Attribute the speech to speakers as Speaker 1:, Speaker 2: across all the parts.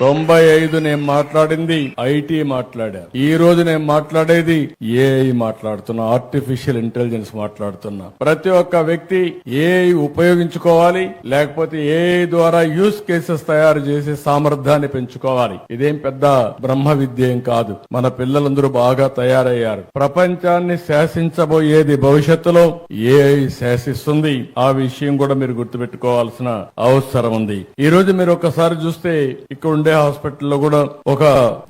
Speaker 1: 95 నేను మాట్లాడింది ఐటీ మాట్లాడా. ఈ రోజు నేను మాట్లాడేది ఏఐ మాట్లాడుతున్నా, ఆర్టిఫిషియల్ ఇంటెలిజెన్స్ మాట్లాడుతున్నా. ప్రతి ఒక్క వ్యక్తి ఏఐ ఉపయోగించుకోవాలి, లేకపోతే ఏఐ ద్వారా యూస్ కేసెస్ తయారు చేసి సామర్థ్యాన్ని పెంచుకోవాలి. ఇదేం పెద్ద బ్రహ్మ విద్య ఏం కాదు. మన పిల్లలందరూ బాగా తయారయ్యారు. ప్రపంచాన్ని శాసించబోయేది భవిష్యత్తులో ఏఐ శాసిస్తుంది. ఆ విషయం కూడా మీరు గుర్తుపెట్టుకోవాల్సిన అవసరం ఉంది. ఈ రోజు మీరు ఒకసారి చూస్తే ఇక్కడ ఉండే హాస్పిటల్లో కూడా ఒక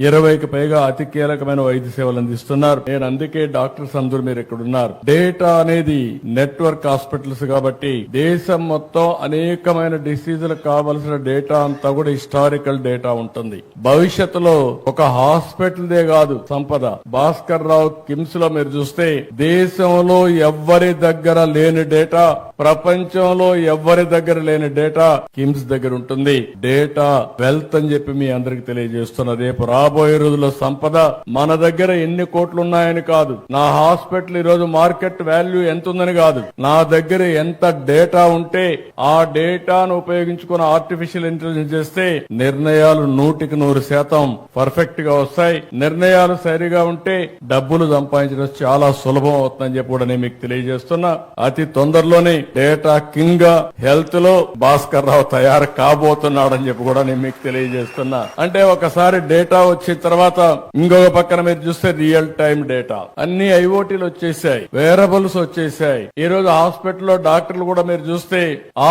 Speaker 1: 20కి పైగా అతి కీలకమైన వైద్య సేవలు అందిస్తున్నారు. నేను అందుకే డాక్టర్స్ అందరూ మీరు ఇక్కడ ఉన్నారు. డేటా అనేది నెట్వర్క్ హాస్పిటల్స్ కాబట్టి దేశం మొత్తం అనేకమైన డిసీజులకు కావలసిన డేటా అంతా కూడా హిస్టారికల్ డేటా ఉంటుంది. భవిష్యత్తులో ఒక హాస్పిటల్దే కాదు సంపద. భాస్కర్ రావు కిమ్స్ లో మీరు చూస్తే దేశంలో ఎవ్వరి దగ్గర లేని డేటా, ప్రపంచంలో ఎవ్వరి దగ్గర లేని డేటా కిమ్స్ దగ్గర ఉంటుంది. డేటా వెల్త్ అని చెప్పి మీ అందరికి తెలియజేస్తున్నా. రేపు రాబోయే రోజుల్లో సంపద మన దగ్గర ఎన్ని కోట్లు ఉన్నాయని కాదు, నా హాస్పిటల్ ఈ రోజు మార్కెట్ వాల్యూ ఎంత ఉందని కాదు, నా దగ్గర ఎంత డేటా ఉంటే ఆ డేటాను ఉపయోగించుకుని ఆర్టిఫిషియల్ ఇంటెలిజెన్స్ చేస్తే నిర్ణయాలు 100% పర్ఫెక్ట్ గా వస్తాయి. నిర్ణయాలు సరిగా ఉంటే డబ్బులు సంపాదించడం చాలా సులభం అవుతుందని చెప్పి కూడా నేను మీకు తెలియజేస్తున్నా. అతి తొందరలోనే డేటా కింగ్ గా హెల్త్ లో భాస్కర్ రావు తయారు కాబోతున్నాడని చెప్పి కూడా నేను మీకు తెలియజేస్తున్నా. అంటే ఒకసారి డేటా వచ్చిన తర్వాత ఇంకొక పక్కన మీరు చూస్తే రియల్ టైం డేటా అన్ని ఐఓటీలు వచ్చేసాయి, వేరబుల్స్ వచ్చేసాయి. ఈ రోజు హాస్పిటల్లో డాక్టర్లు కూడా మీరు చూస్తే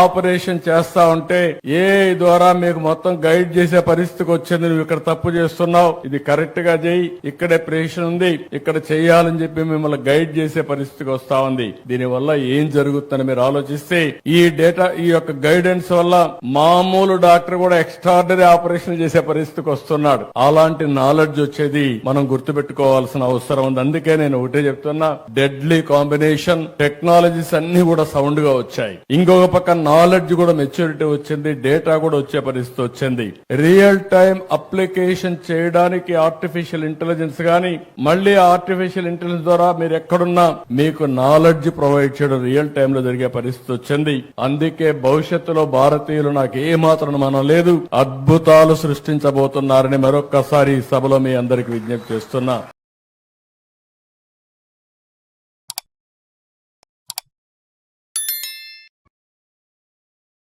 Speaker 1: ఆపరేషన్ చేస్తా ఉంటే ఏఐ ద్వారా మీకు మొత్తం గైడ్ చేసే పరిస్థితికి వచ్చింది. నువ్వు ఇక్కడ తప్పు చేస్తున్నావు, ఇది కరెక్ట్ గా చేయి, ఇక్కడే ప్రేషన్ ఉంది, ఇక్కడ చేయాలని చెప్పి మిమ్మల్ని గైడ్ చేసే పరిస్థితికి వస్తా ఉంది. దీనివల్ల ఏం జరుగుతుందని మీరు ఆలోచిస్తే ఈ డేటా, ఈ యొక్క గైడెన్స్ వల్ల మామూలు డాక్టర్ కూడా ఎక్స్ట్రాడినరీ ఆపరేషన్ చేసే పరిస్థితికి వస్తున్నాడు. అలాంటి నాలెడ్జ్ వచ్చేది మనం గుర్తుపెట్టుకోవాల్సిన అవసరం ఉంది. అందుకే నేను ఒకటే చెప్తున్నా, డెడ్లీ కాంబినేషన్ టెక్నాలజీస్ అన్ని కూడా సౌండ్ గా వచ్చాయి. ఇంకొక పక్క నాలెడ్జ్ కూడా మెచ్యూరిటీ వచ్చింది, డేటా కూడా వచ్చే పరిస్థితి వచ్చింది. రియల్ టైం అప్లికేషన్ చేయడానికి ఆర్టిఫిషియల్ ఇంటెలిజెన్స్ గాని, మళ్ళీ ఆర్టిఫిషియల్ ఇంటెలిజెన్స్ ద్వారా మీరు ఎక్కడున్నా మీకు నాలెడ్జ్ ప్రొవైడ్ చేయడం రియల్ టైం లో జరిగే పరిస్థితి వచ్చింది. అందుకే భవిష్యత్తులో భారతీయులు నాకు ఏ మాత్రం మనం లేదు, అద్భుతాలు సృష్టించబోతున్నారని మరొక్కసారి ఈ సభలో మీ అందరికి విజ్ఞప్తి చేస్తున్నా.